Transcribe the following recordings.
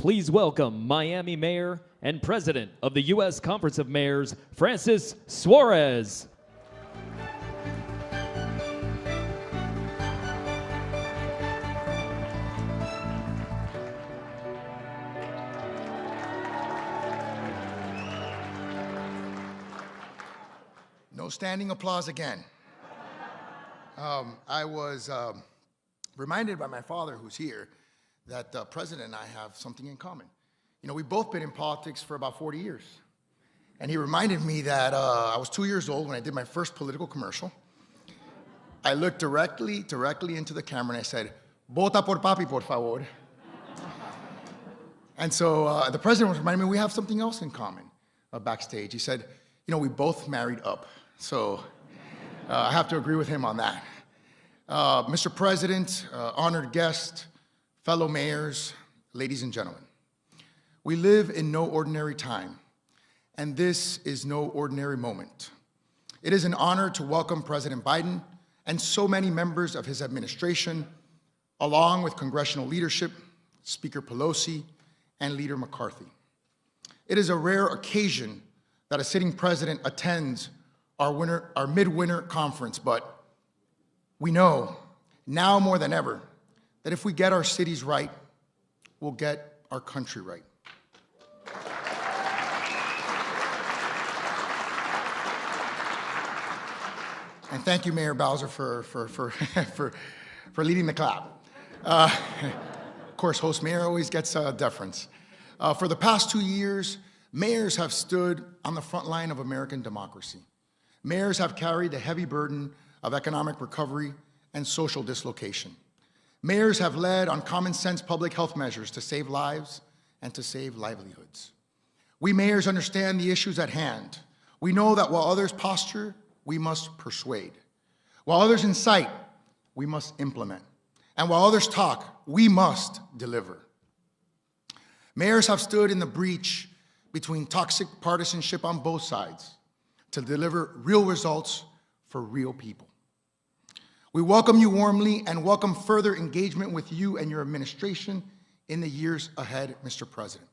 please welcome Miami Mayor and President of the U.S. Conference of Mayors, Francis Suarez. No standing applause again. I was reminded by my father, who's here, that the president and I have something in common. You know, we've both been in politics for about 40 years. And he reminded me that I was 2 years old when I did my first political commercial. I looked directly into the camera and I said, "Vota por papi, por favor." And so the president was reminding me we have something else in common backstage. He said, you know, we both married up. So I have to agree with him on that. Mr. President, honored guest, fellow mayors, ladies and gentlemen, we live in no ordinary time, and this is no ordinary moment. It is an honor to welcome President Biden and so many members of his administration, along with congressional leadership, Speaker Pelosi, and Leader McCarthy. It is a rare occasion that a sitting president attends our midwinter conference, but we know now more than ever that if we get our cities right, we'll get our country right. And thank you, Mayor Bowser, for leading the clap. Of course, host mayor always gets deference. For the past 2 years, mayors have stood on the front line of American democracy. Mayors have carried the heavy burden of economic recovery and social dislocation. Mayors have led on common sense public health measures to save lives and to save livelihoods. We mayors understand the issues at hand. We know that while others posture, we must persuade. While others incite, we must implement. And while others talk, we must deliver. Mayors have stood in the breach between toxic partisanship on both sides to deliver real results for real people. We welcome you warmly and welcome further engagement with you and your administration in the years ahead, Mr. President.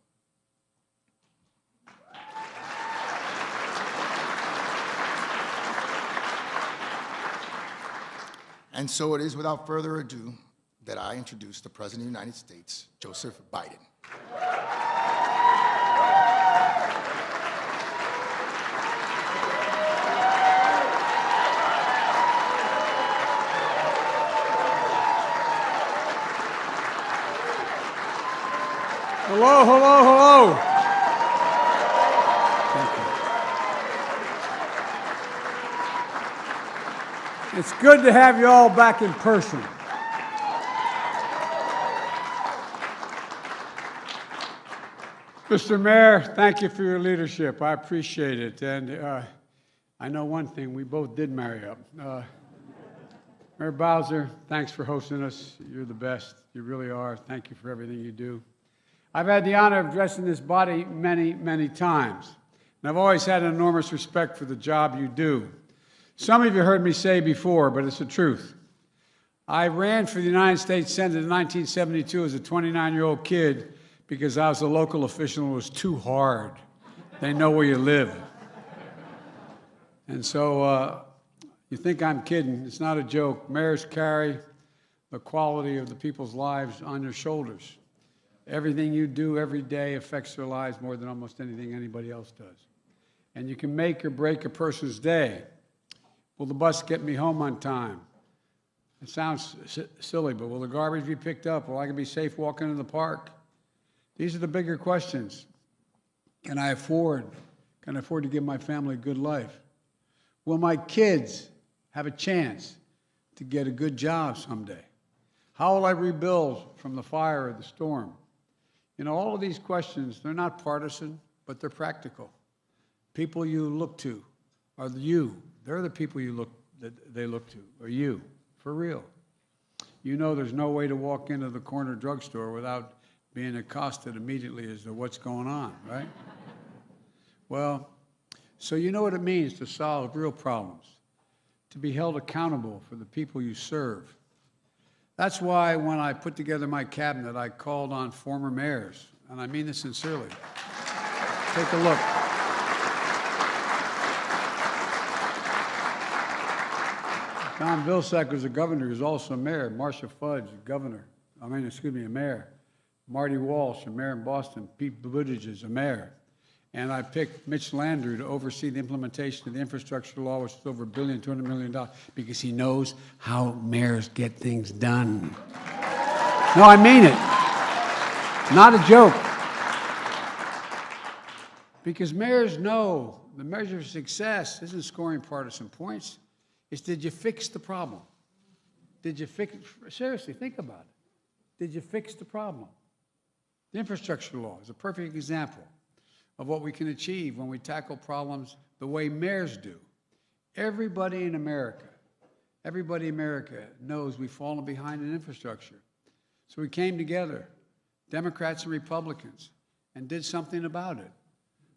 And so it is without further ado that I introduce the President of the United States, Joseph Biden. Hello, hello, hello. Thank you. It's good to have you all back in person. Mr. Mayor, thank you for your leadership. I appreciate it. And I know one thing, we both did marry up. Mayor Bowser, thanks for hosting us. You're the best. You really are. Thank you for everything you do. I've had the honor of addressing this body many, many times, and I've always had an enormous respect for the job you do. Some of you heard me say before, but it's the truth. I ran for the United States Senate in 1972 as a 29-year-old kid because I was a local official and it was too hard. They know where you live. And so you think I'm kidding. It's not a joke. Mayors carry the quality of the people's lives on your shoulders. Everything you do every day affects their lives more than almost anything anybody else does. And you can make or break a person's day. Will the bus get me home on time? It sounds silly, but will the garbage be picked up? Will I be safe walking in the park? These are the bigger questions. Can I afford to give my family a good life? Will my kids have a chance to get a good job someday? How will I rebuild from the fire or the storm? You know, all of these questions, they're not partisan, but they're practical. People you look to are you. They're the people they look to, are you, for real. You know there's no way to walk into the corner drugstore without being accosted immediately as to what's going on, right? Well, so you know what it means to solve real problems, to be held accountable for the people you serve. That's why when I put together my cabinet, I called on former mayors and I mean this sincerely. Take a look. Tom Vilsack was a governor. He was also a mayor. Marcia Fudge, a mayor. Marty Walsh, a mayor in Boston. Pete Buttigieg is a mayor. And I picked Mitch Landrieu to oversee the implementation of the infrastructure law, which is over $200 million, because he knows how mayors get things done. No, I mean it. Not a joke. Because mayors know the measure of success isn't scoring partisan points. It's, did you fix the problem? Seriously, think about it. Did you fix the problem? The infrastructure law is a perfect example of what we can achieve when we tackle problems the way mayors do. Everybody in America knows we've fallen behind in infrastructure. So we came together, Democrats and Republicans, and did something about it.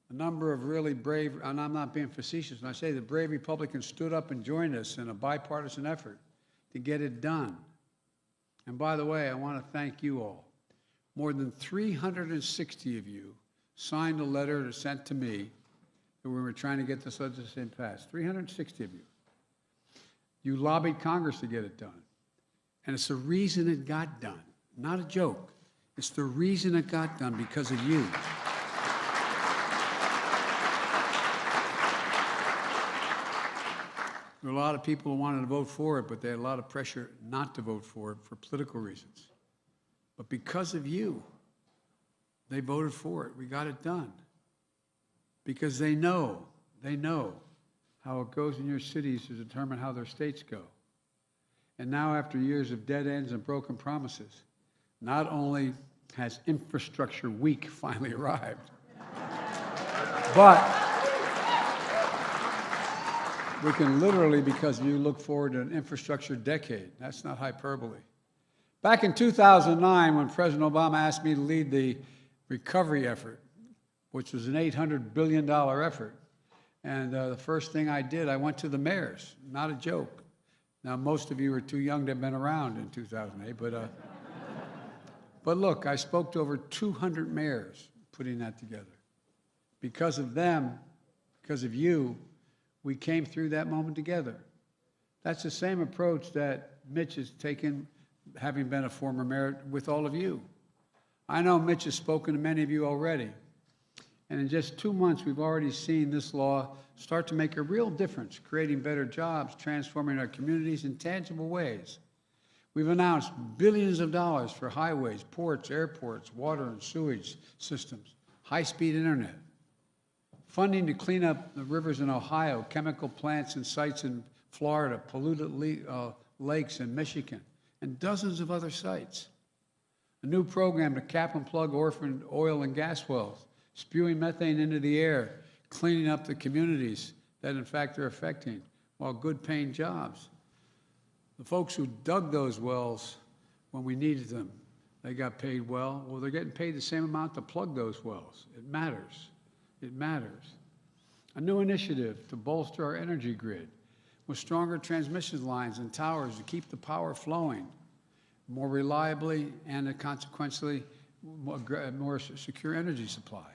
A number of really brave, and I'm not being facetious when I say the brave Republicans stood up and joined us in a bipartisan effort to get it done. And by the way, I want to thank you all. More than 360 of you signed a letter sent to me that we were trying to get this legislation passed. 360 of you. You lobbied Congress to get it done. And it's the reason it got done. Not a joke. It's the reason it got done because of you. There were a lot of people who wanted to vote for it, but they had a lot of pressure not to vote for it for political reasons. But because of you, they voted for it. We got it done. Because they know how it goes in your cities to determine how their states go. And now, after years of dead ends and broken promises, not only has Infrastructure Week finally arrived, but we can literally, because you look forward to an infrastructure decade. That's not hyperbole. Back in 2009, when President Obama asked me to lead the recovery effort, which was an $800 billion effort, and the first thing I did, I went to the mayors. Not a joke. Now, most of you are too young to have been around in 2008, but look, I spoke to over 200 mayors putting that together. Because of them, because of you, we came through that moment together. That's the same approach that Mitch has taken, having been a former mayor, with all of you. I know Mitch has spoken to many of you already. And in just 2 months, we've already seen this law start to make a real difference, creating better jobs, transforming our communities in tangible ways. We've announced billions of dollars for highways, ports, airports, water and sewage systems, high-speed internet, funding to clean up the rivers in Ohio, chemical plants and sites in Florida, polluted lakes in Michigan, and dozens of other sites. A new program to cap and plug orphaned oil and gas wells, spewing methane into the air, cleaning up the communities that in fact they're affecting, while good-paying jobs. The folks who dug those wells when we needed them, they got paid well. Well, they're getting paid the same amount to plug those wells. It matters. It matters. A new initiative to bolster our energy grid with stronger transmission lines and towers to keep the power flowing more reliably and consequently more secure energy supply.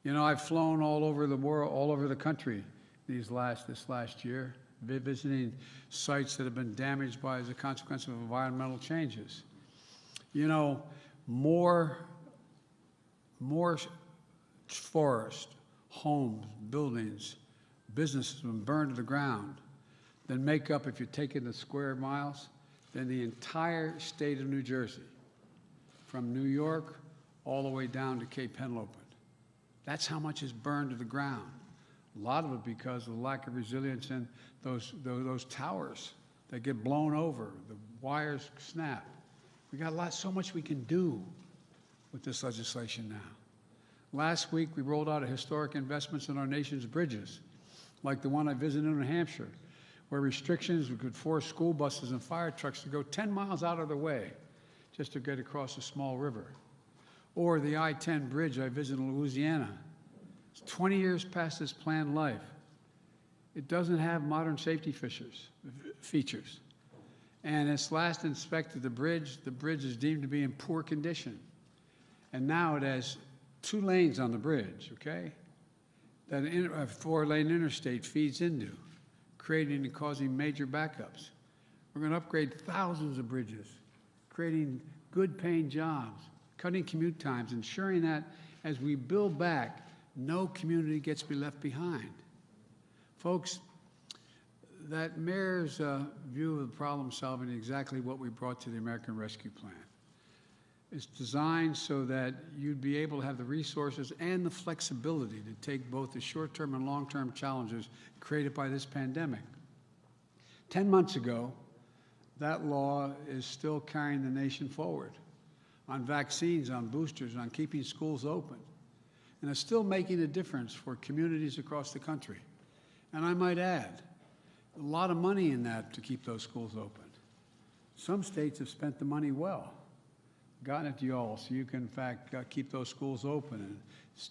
You know, I've flown all over the world, all over the country this last year, visiting sites that have been damaged as a consequence of environmental changes. You know, more forest, homes, buildings, businesses have been burned to the ground than make up, if you take it in square miles, than the entire state of New Jersey, from New York all the way down to Cape Henlopen. That's how much is burned to the ground. A lot of it because of the lack of resilience in those towers that get blown over, the wires snap. We got so much we can do with this legislation now. Last week, we rolled out historic investments in our nation's bridges, like the one I visited in New Hampshire, where restrictions could force school buses and fire trucks to go 10 miles out of their way just to get across a small river. Or the I-10 bridge I visited in Louisiana. It's 20 years past its planned life. It doesn't have modern safety features. And it's last inspected the bridge is deemed to be in poor condition. And now it has 2 lanes on the bridge, okay? That a 4-lane interstate feeds into, creating and causing major backups. We're going to upgrade thousands of bridges, creating good paying jobs, cutting commute times, ensuring that as we build back, no community gets to be left behind. Folks, that mayor's view of the problem solving is exactly what we brought to the American Rescue Plan. It's designed so that you'd be able to have the resources and the flexibility to take both the short-term and long-term challenges created by this pandemic. 10 months ago, that law is still carrying the nation forward on vaccines, on boosters, on keeping schools open. And it's still making a difference for communities across the country. And I might add, a lot of money in that to keep those schools open. Some states have spent the money well, gotten it to you all so you can, in fact, keep those schools open and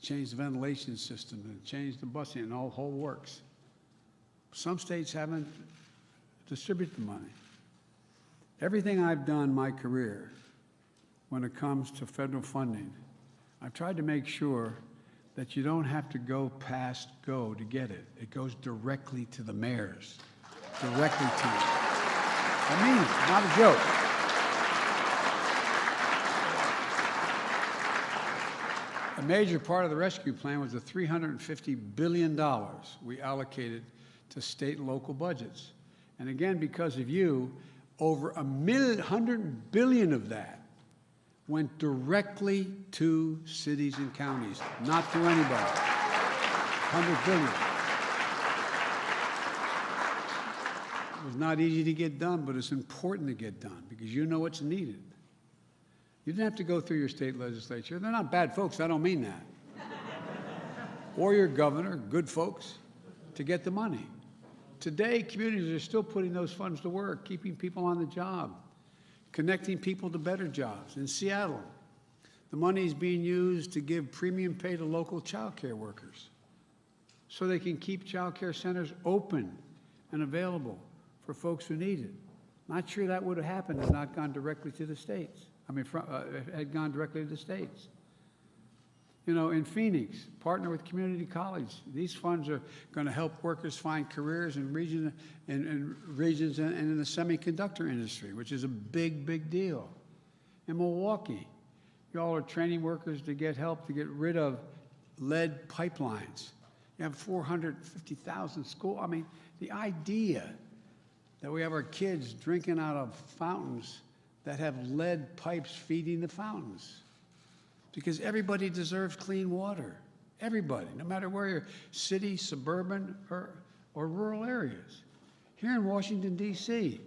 change the ventilation system and change the busing and all the whole works. Some states haven't distributed the money. Everything I've done in my career when it comes to federal funding, I've tried to make sure that you don't have to go past GO to get it. It goes directly to the mayors, directly to you. I mean it, not a joke. A major part of the rescue plan was the $350 billion we allocated to state and local budgets. And again, because of you, over $100 billion of that went directly to cities and counties, not to anybody. $100 billion. It was not easy to get done, but it's important to get done because you know what's needed. You didn't have to go through your state legislature. They're not bad folks, I don't mean that. Or your governor, good folks, to get the money. Today, communities are still putting those funds to work, keeping people on the job, connecting people to better jobs. In Seattle, the money is being used to give premium pay to local child care workers so they can keep child care centers open and available for folks who need it. Not sure that would have happened if not gone directly to the states. Had gone directly to the states. You know, in Phoenix, partner with community college. These funds are going to help workers find careers in regions and in the semiconductor industry, which is a big, big deal. In Milwaukee, y'all are training workers to get help to get rid of lead pipelines. You have 450,000 schools. I mean, the idea that we have our kids drinking out of fountains that have lead pipes feeding the fountains. Because everybody deserves clean water. Everybody, no matter where you're, city, suburban, or rural areas. Here in Washington, D.C.,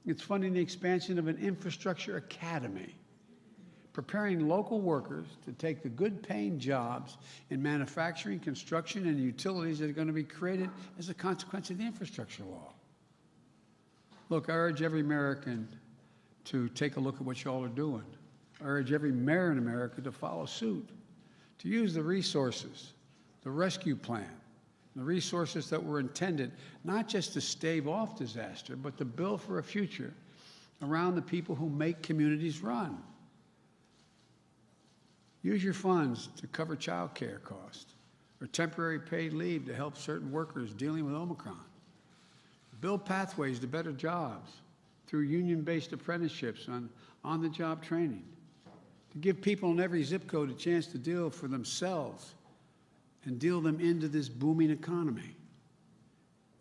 it's funding the expansion of an infrastructure academy, preparing local workers to take the good-paying jobs in manufacturing, construction, and utilities that are going to be created as a consequence of the infrastructure law. Look, I urge every American to take a look at what y'all are doing. I urge every mayor in America to follow suit, to use the resources, the rescue plan, the resources that were intended not just to stave off disaster, but to build for a future around the people who make communities run. Use your funds to cover child care costs or temporary paid leave to help certain workers dealing with Omicron. Build pathways to better jobs through union-based apprenticeships on-the-job training, to give people in every zip code a chance to deal for themselves and deal them into this booming economy.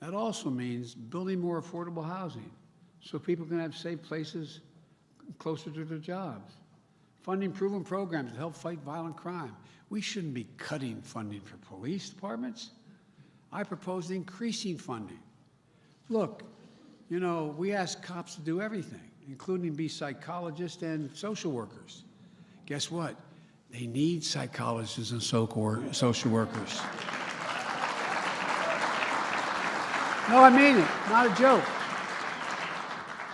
That also means building more affordable housing so people can have safe places closer to their jobs. Funding proven programs to help fight violent crime. We shouldn't be cutting funding for police departments. I propose increasing funding. Look, you know, we ask cops to do everything, including be psychologists and social workers. Guess what? They need psychologists and social workers. No, I mean it, not a joke.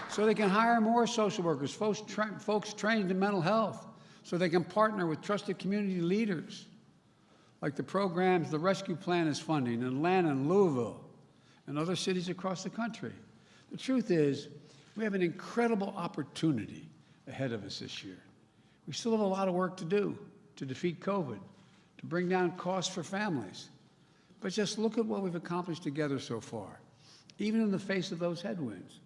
So they can hire more social workers, folks trained in mental health, so they can partner with trusted community leaders, like the programs the Rescue Plan is funding in Atlanta and Louisville and other cities across the country. The truth is, we have an incredible opportunity ahead of us this year. We still have a lot of work to do to defeat COVID, to bring down costs for families. But just look at what we've accomplished together so far, even in the face of those headwinds.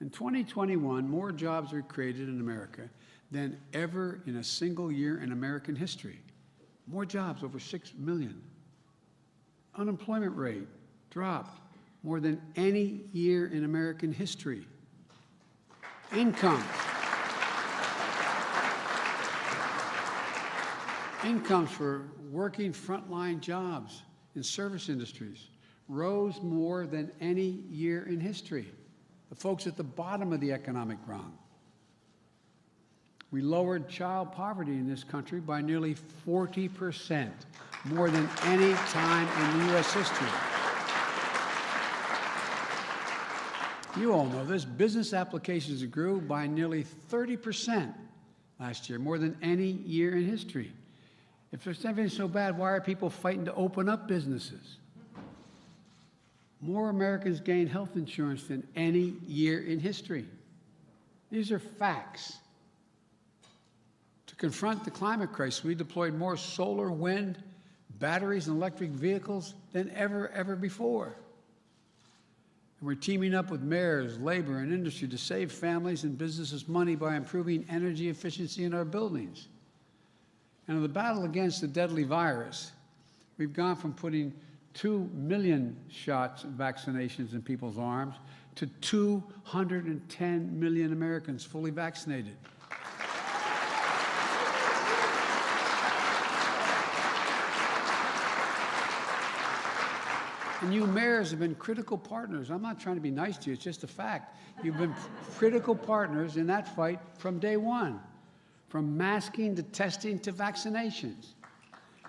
In 2021, more jobs were created in America than ever in a single year in American history. More jobs, over 6 million. Unemployment rate dropped more than any year in American history. Incomes for working frontline jobs in service industries rose more than any year in history. The folks at the bottom of the economic rung. We lowered child poverty in this country by nearly 40%, more than any time in U.S. history. You all know this. Business applications grew by nearly 30% last year, more than any year in history. If there's everything so bad, why are people fighting to open up businesses? More Americans gained health insurance than any year in history. These are facts. To confront the climate crisis, we deployed more solar, wind, batteries, and electric vehicles than ever before. And we're teaming up with mayors, labor, and industry to save families and businesses money by improving energy efficiency in our buildings. And in the battle against the deadly virus, we've gone from putting 2 million shots and vaccinations in people's arms to 210 million Americans fully vaccinated. And you mayors have been critical partners. I'm not trying to be nice to you, it's just a fact. You've been critical partners in that fight from day one, from masking to testing to vaccinations.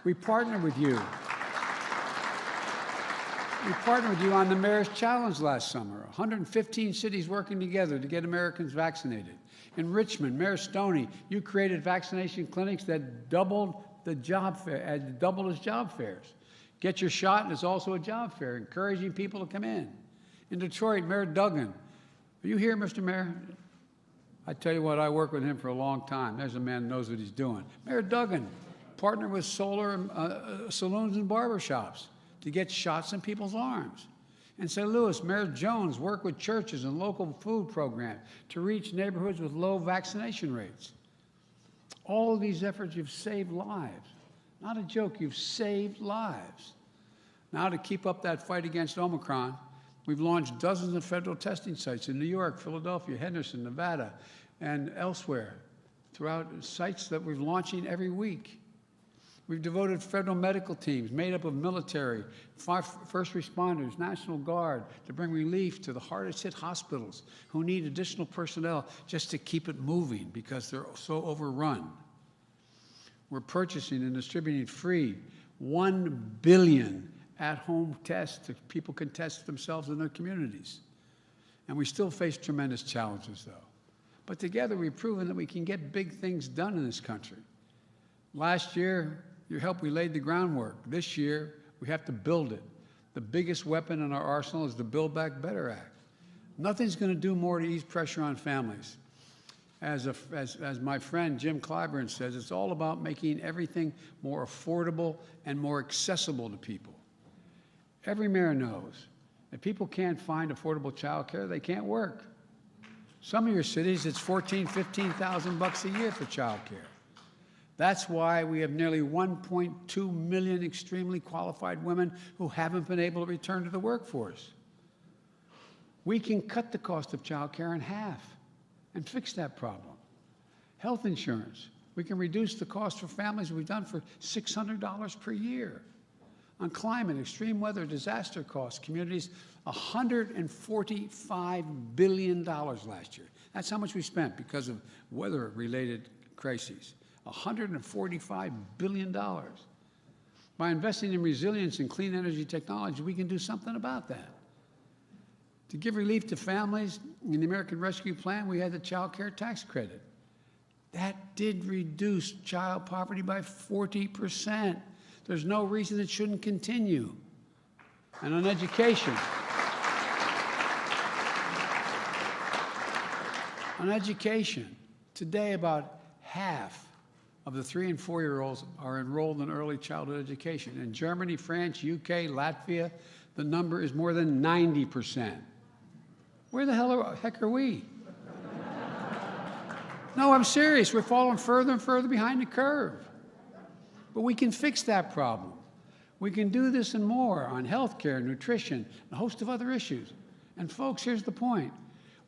We partnered with you. We partnered with you on the Mayor's Challenge last summer, 115 cities working together to get Americans vaccinated. In Richmond, Mayor Stoney, you created vaccination clinics that doubled the job fair, doubled as job fairs. Get your shot, and it's also a job fair, encouraging people to come in. In Detroit, Mayor Duggan. Are you here, Mr. Mayor? I tell you what, I worked with him for a long time. There's a man who knows what he's doing. Mayor Duggan partnered with solar saloons and barbershops to get shots in people's arms. In St. Louis, Mayor Jones worked with churches and local food programs to reach neighborhoods with low vaccination rates. All of these efforts, you've saved lives. Not a joke, you've saved lives. Now, to keep up that fight against Omicron, we've launched dozens of federal testing sites in New York, Philadelphia, Henderson, Nevada, and elsewhere, throughout sites that we're launching every week. We've devoted federal medical teams made up of military, first responders, National Guard to bring relief to the hardest hit hospitals who need additional personnel just to keep it moving because they're so overrun. We're purchasing and distributing free 1 billion at-home tests so people can test themselves in their communities. And we still face tremendous challenges, though. But together, we've proven that we can get big things done in this country. Last year, your help, we laid the groundwork. This year, we have to build it. The biggest weapon in our arsenal is the Build Back Better Act. Nothing's going to do more to ease pressure on families. As my friend Jim Clyburn says, it's all about making everything more affordable and more accessible to people. Every mayor knows if people can't find affordable child care, they can't work. Some of your cities, it's $14,000, $15,000 a year for child care. That's why we have nearly 1.2 million extremely qualified women who haven't been able to return to the workforce. We can cut the cost of child care in half and fix that problem. Health insurance, we can reduce the cost for families we've done for $600 per year. On climate, extreme weather, disaster costs, communities, $145 billion last year. That's how much we spent because of weather-related crises. $145 billion. By investing in resilience and clean energy technology, we can do something about that. To give relief to families, in the American Rescue Plan, we had the child care tax credit. That did reduce child poverty by 40%. There's no reason it shouldn't continue. And on education, today about half of the 3 and 4-year-olds are enrolled in early childhood education. In Germany, France, UK, Latvia, the number is more than 90%. Where the heck are we? No, I'm serious. We're falling further and further behind the curve. But we can fix that problem. We can do this and more on healthcare, nutrition, and a host of other issues. And folks, here's the point.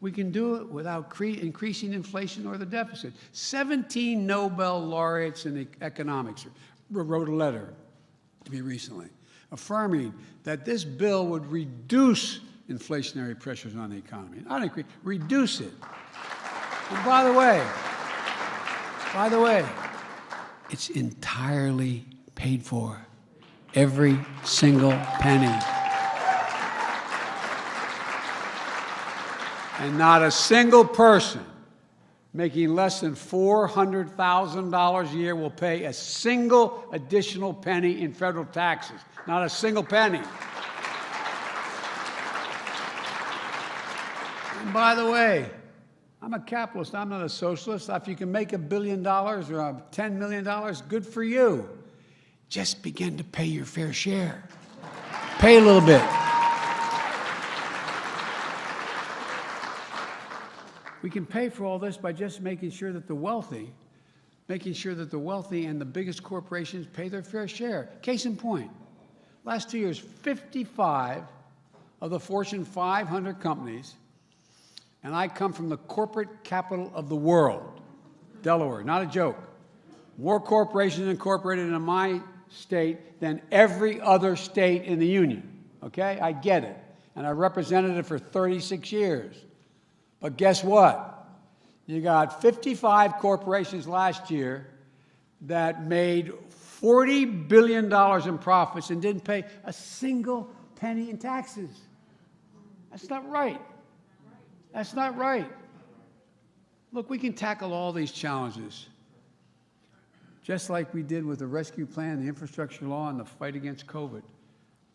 We can do it without increasing inflation or the deficit. 17 Nobel laureates in economics wrote a letter to me recently affirming that this bill would reduce inflationary pressures on the economy. Not increase, reduce it. And by the way, it's entirely paid for. Every single penny. And not a single person making less than $400,000 a year will pay a single additional penny in federal taxes. Not a single penny. And by the way, I'm a capitalist, I'm not a socialist. If you can make $1 billion or $10 million, good for you. Just begin to pay your fair share. Pay a little bit. We can pay for all this by just making sure that the wealthy and the biggest corporations pay their fair share. Case in point, last 2 years, 55 of the Fortune 500 companies, and I come from the corporate capital of the world, Delaware, not a joke. More corporations incorporated in my state than every other state in the union, okay? I get it, and I represented it for 36 years. But guess what? You got 55 corporations last year that made $40 billion in profits and didn't pay a single penny in taxes. That's not right. That's not right. Look, we can tackle all these challenges, just like we did with the rescue plan, the infrastructure law, and the fight against COVID.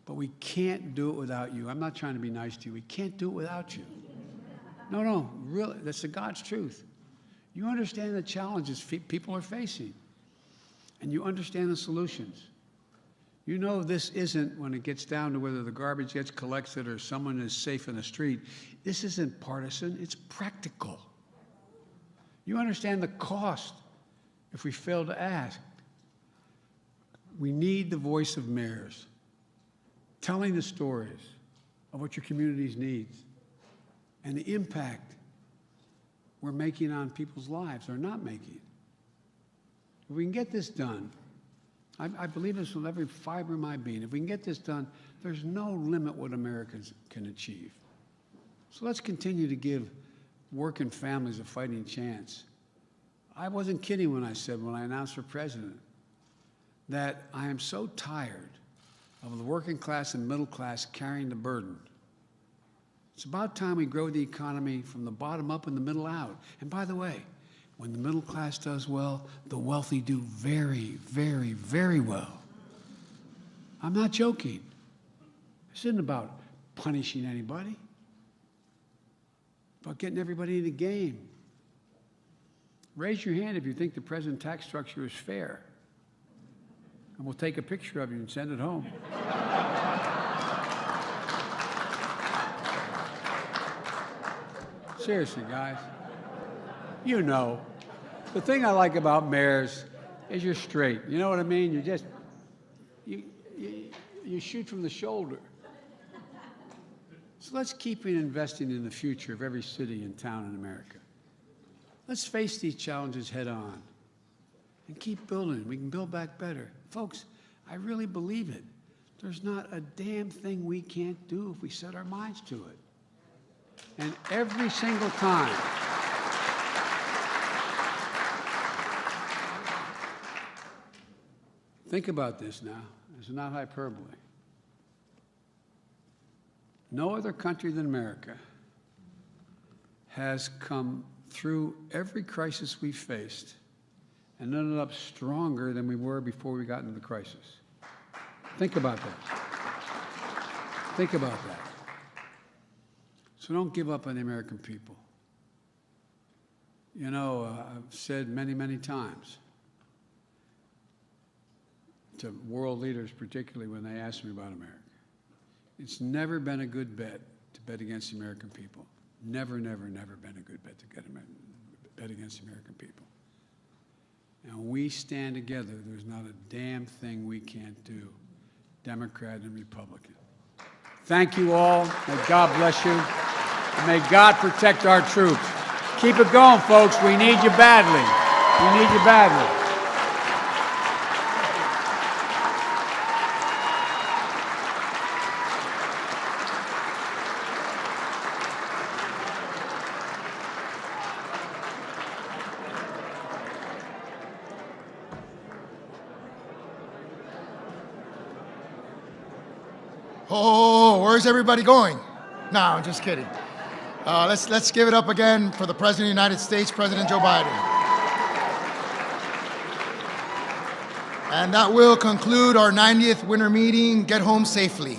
But we can't do it without you. I'm not trying to be nice to you. We can't do it without you. No, really, that's the God's truth. You understand the challenges people are facing, and you understand the solutions. You know this isn't, when it gets down to whether the garbage gets collected or someone is safe in the street, this isn't partisan, it's practical. You understand the cost if we fail to act. We need the voice of mayors telling the stories of what your communities need and the impact we're making on people's lives or not making. If we can get this done, I believe this with every fiber of my being. If we can get this done, there's no limit what Americans can achieve. So let's continue to give working families a fighting chance. I wasn't kidding when I announced for president, that I am so tired of the working class and middle class carrying the burden. It's about time we grow the economy from the bottom up and the middle out. And by the way, when the middle class does well, the wealthy do very, very, very well. I'm not joking. This isn't about punishing anybody. It's about getting everybody in the game. Raise your hand if you think the present tax structure is fair. And we'll take a picture of you and send it home. Seriously, guys. You know. The thing I like about mayors is you're straight. You know what I mean? You're just, you shoot from the shoulder. So let's keep investing in the future of every city and town in America. Let's face these challenges head on and keep building. We can build back better. Folks, I really believe it. There's not a damn thing we can't do if we set our minds to it. And every single time, think about this now. It's not hyperbole. No other country than America has come through every crisis we faced and ended up stronger than we were before we got into the crisis. Think about that. Think about that. So don't give up on the American people. You know, I've said many, many times, to world leaders, particularly when they ask me about America. It's never been a good bet to bet against the American people. Never, never, never been a good bet to bet against the American people. And we stand together. There's not a damn thing we can't do, Democrat and Republican. Thank you all. May God bless you. And may God protect our troops. Keep it going, folks. We need you badly. We need you badly. Oh, where's everybody going? No, I'm just kidding. Let's give it up again for the President of the United States, President Joe Biden. And that will conclude our 90th winter meeting. Get home safely.